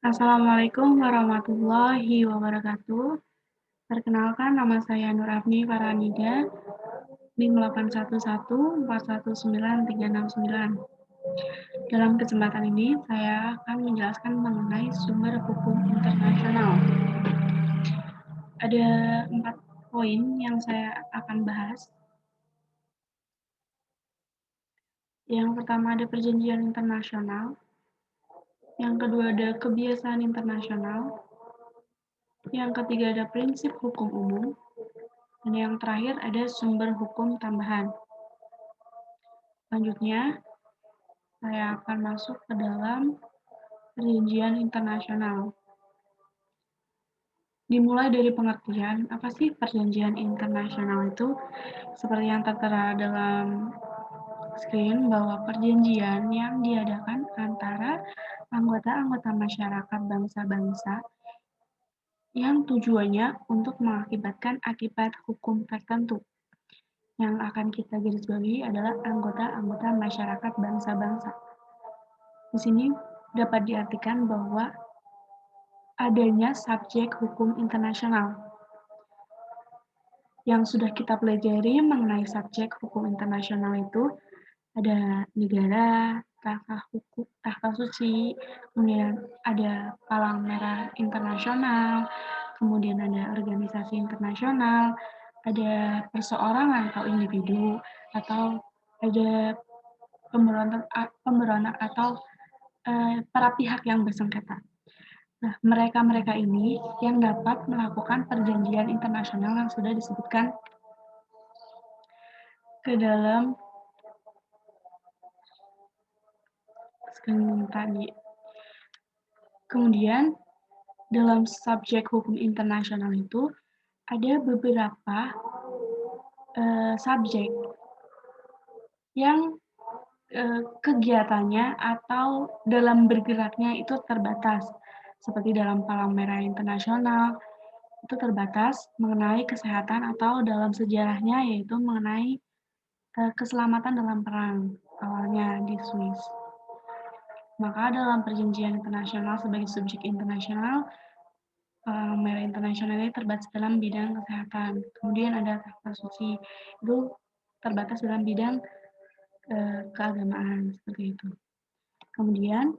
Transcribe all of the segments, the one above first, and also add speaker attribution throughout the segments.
Speaker 1: Assalamualaikum warahmatullahi wabarakatuh. Perkenalkan, nama saya Nur Afni Farhanida, NIM 811419369. Dalam kesempatan ini, saya akan menjelaskan mengenai sumber hukum internasional. Ada 4 poin yang saya akan bahas. Yang pertama ada perjanjian internasional, yang kedua ada kebiasaan internasional, yang ketiga ada prinsip hukum umum, dan yang terakhir ada sumber hukum tambahan. Selanjutnya, saya akan masuk ke dalam perjanjian internasional. Dimulai dari pengertian, apa sih perjanjian internasional itu? Seperti yang tertera dalam screen, bahwa perjanjian yang diadakan antara anggota-anggota masyarakat bangsa-bangsa yang tujuannya untuk mengakibatkan akibat hukum tertentu. Yang akan kita garis bawahi adalah anggota-anggota masyarakat bangsa-bangsa. Di sini dapat diartikan bahwa adanya subjek hukum internasional. Yang sudah kita pelajari mengenai subjek hukum internasional itu ada negara, tahta suci, kemudian ada palang merah internasional, kemudian ada organisasi internasional, ada perseorangan atau individu, atau ada pemberontak atau para pihak yang bersengketa. Nah, mereka-mereka ini yang dapat melakukan perjanjian internasional yang sudah disebutkan ke dalam screen tadi. Kemudian, dalam subjek hukum internasional itu ada beberapa subjek yang kegiatannya atau dalam bergeraknya itu terbatas. Seperti dalam Palang Merah Internasional, itu terbatas mengenai kesehatan atau dalam sejarahnya yaitu mengenai keselamatan dalam perang, awalnya di Swiss. Maka dalam perjanjian internasional sebagai subjek internasional, Palang Merah Internasional ini terbatas dalam bidang kesehatan. Kemudian ada tahta suci, itu terbatas dalam bidang keagamaan, seperti itu. Kemudian,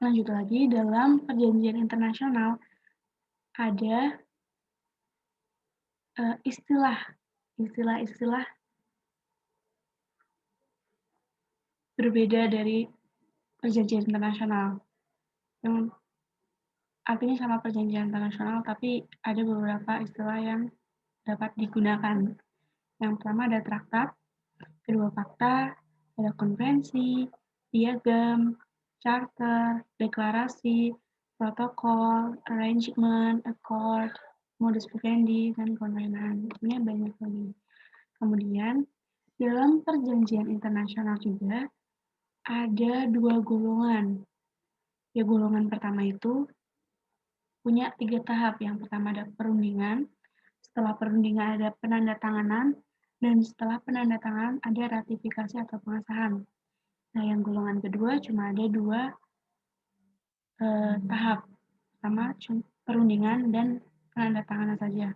Speaker 1: lanjut lagi, dalam perjanjian internasional ada istilah-istilah berbeda dari perjanjian internasional. Yang artinya sama perjanjian internasional, tapi ada beberapa istilah yang dapat digunakan. Yang pertama ada traktat, kedua fakta, ada konvensi, piagam, charter, deklarasi, protokol, arrangement, accord, modus vivendi, dan konvenan. Ini banyak lagi. Kemudian, dalam perjanjian internasional juga ada 2 golongan. Ya, golongan pertama itu punya 3 tahap. Yang pertama ada perundingan, setelah perundingan ada penandatanganan, dan setelah penandatanganan ada ratifikasi atau pengesahan. Nah, yang golongan kedua cuma ada 2 tahap. Pertama perundingan dan penandatanganan saja.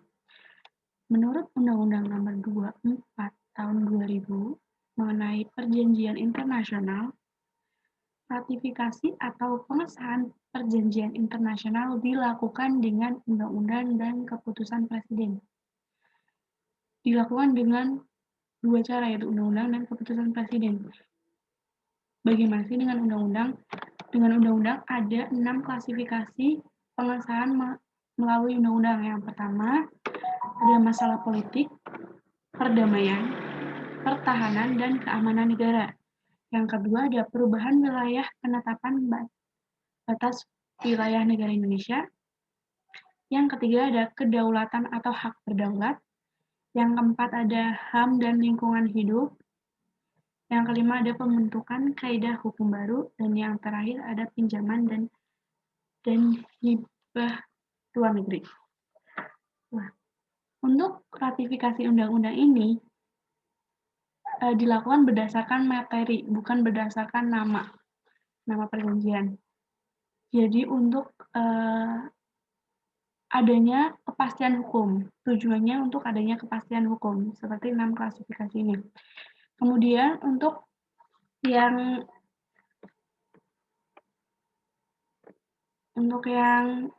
Speaker 1: Menurut Undang-Undang Nomor 24 Tahun 2000 mengenai Perjanjian Internasional, ratifikasi atau pengesahan perjanjian internasional dilakukan dengan undang-undang dan keputusan presiden. Dilakukan dengan 2 cara, yaitu undang-undang dan keputusan presiden. Bagaimana sih dengan undang-undang? Dengan undang-undang ada 6 klasifikasi pengesahan melalui undang-undang. Yang pertama, ada masalah politik, perdamaian, pertahanan, dan keamanan negara. Yang kedua, ada perubahan wilayah penetapan batas wilayah negara Indonesia. Yang ketiga, ada kedaulatan atau hak berdaulat. Yang keempat, ada HAM dan lingkungan hidup. Yang kelima, ada pembentukan kaidah hukum baru. Dan yang terakhir, ada pinjaman dan hibah luar negeri. Nah, untuk ratifikasi undang-undang ini dilakukan berdasarkan materi, bukan berdasarkan nama perjanjian. Jadi untuk, adanya kepastian hukum, tujuannya untuk adanya kepastian hukum, seperti 6 klasifikasi ini. Kemudian yang untuk yang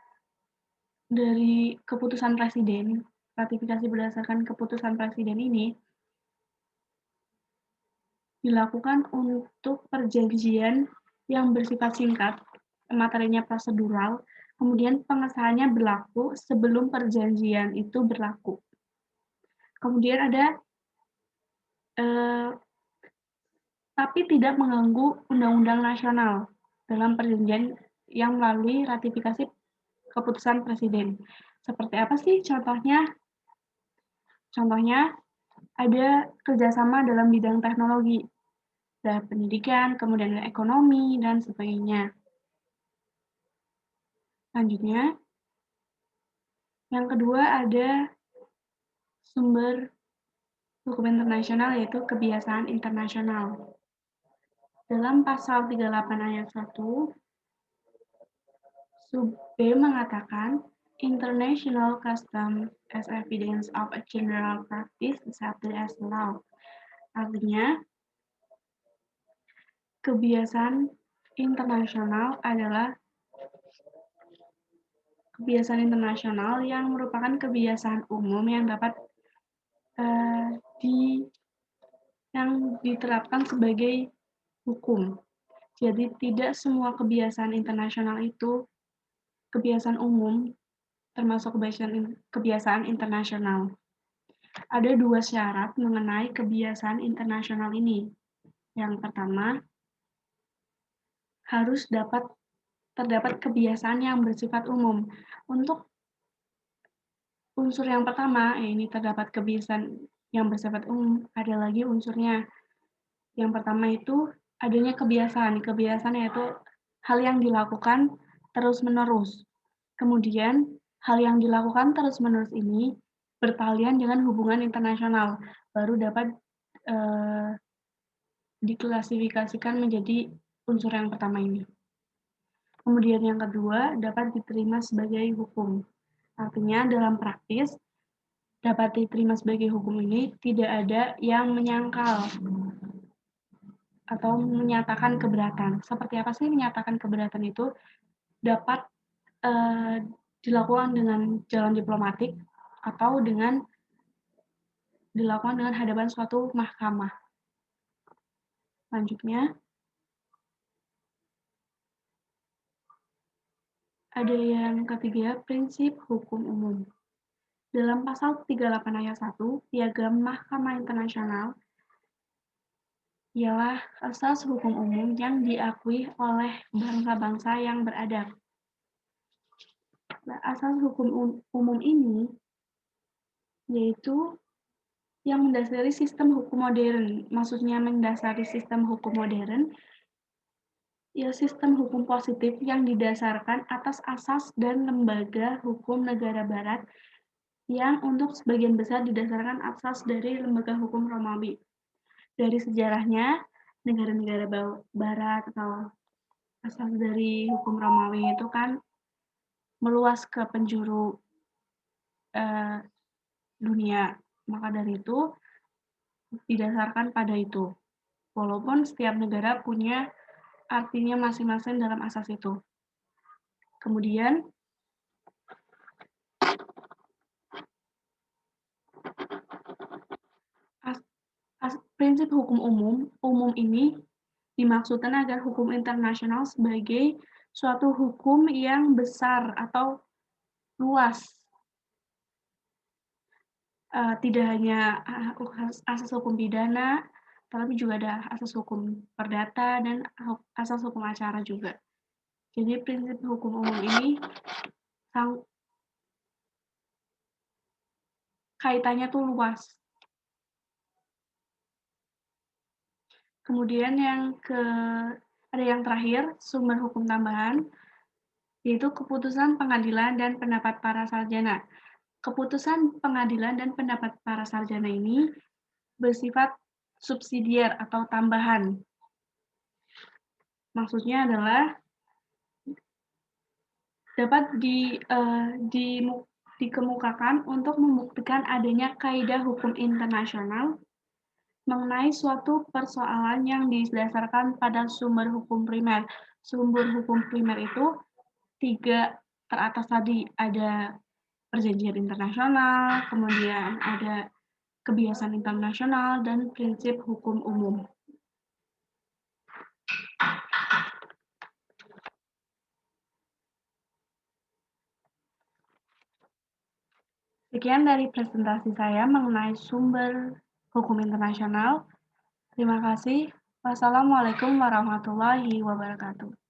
Speaker 1: dari keputusan presiden, ratifikasi berdasarkan keputusan presiden ini dilakukan untuk perjanjian yang bersifat singkat, materinya prosedural, kemudian pengesahannya berlaku sebelum perjanjian itu berlaku. Kemudian ada, tapi tidak mengganggu undang-undang nasional dalam perjanjian yang melalui ratifikasi keputusan presiden. Seperti apa sih contohnya? Contohnya ada kerjasama dalam bidang teknologi, dan pendidikan, kemudian ekonomi, dan sebagainya. Selanjutnya, yang kedua ada sumber hukum internasional, yaitu kebiasaan internasional. Dalam pasal 38 ayat 1, sub B mengatakan, international custom as evidence of a general practice accepted as law. Artinya, kebiasaan internasional adalah kebiasaan internasional yang merupakan kebiasaan umum yang dapat diterapkan sebagai hukum. Jadi tidak semua kebiasaan internasional itu kebiasaan umum, termasuk kebiasaan internasional. Ada 2 syarat mengenai kebiasaan internasional ini. Yang pertama, harus terdapat kebiasaan yang bersifat umum. Untuk unsur yang pertama, ini terdapat kebiasaan yang bersifat umum, ada lagi unsurnya. Yang pertama itu adanya kebiasaan. Kebiasaan yaitu hal yang dilakukan terus-menerus. Kemudian, hal yang dilakukan terus-menerus ini bertalian dengan hubungan internasional, baru dapat diklasifikasikan menjadi unsur yang pertama ini. Kemudian yang kedua, dapat diterima sebagai hukum. Artinya dalam praktis, dapat diterima sebagai hukum ini tidak ada yang menyangkal atau menyatakan keberatan. Seperti apa sih menyatakan keberatan itu? Dapat dilakukan dengan jalan diplomatik atau dilakukan dengan hadapan suatu mahkamah. Selanjutnya, ada yang ketiga, prinsip hukum umum. Dalam pasal 38 ayat 1, Piagam Mahkamah Internasional ialah asas hukum umum yang diakui oleh bangsa-bangsa yang beradab. Nah, asas hukum umum ini yaitu yang mendasari sistem hukum modern. Maksudnya mendasari sistem hukum modern, ya sistem hukum positif yang didasarkan atas asas dan lembaga hukum negara barat yang untuk sebagian besar didasarkan asas dari lembaga hukum Romawi. Dari sejarahnya, negara-negara barat atau asas dari hukum Romawi itu kan meluas ke penjuru dunia. Maka dari itu didasarkan pada itu. Walaupun setiap negara punya artinya masing-masing dalam asas itu. Kemudian prinsip hukum umum ini dimaksudkan agar hukum internasional sebagai suatu hukum yang besar atau luas. Tidak hanya asas hukum pidana, tapi juga ada asas hukum perdata dan asas hukum acara juga. Jadi prinsip hukum umum ini kaitannya tuh luas. Kemudian ada yang terakhir, sumber hukum tambahan, yaitu keputusan pengadilan dan pendapat para sarjana. Keputusan pengadilan dan pendapat para sarjana ini bersifat subsidiar atau tambahan. Maksudnya adalah dapat dikemukakan untuk membuktikan adanya kaidah hukum internasional mengenai suatu persoalan yang didasarkan pada sumber hukum primer. Sumber hukum primer itu 3 teratas tadi, ada perjanjian internasional, kemudian ada kebiasaan internasional, dan prinsip hukum umum. Sekian dari presentasi saya mengenai sumber hukum internasional. Terima kasih. Wassalamualaikum warahmatullahi wabarakatuh.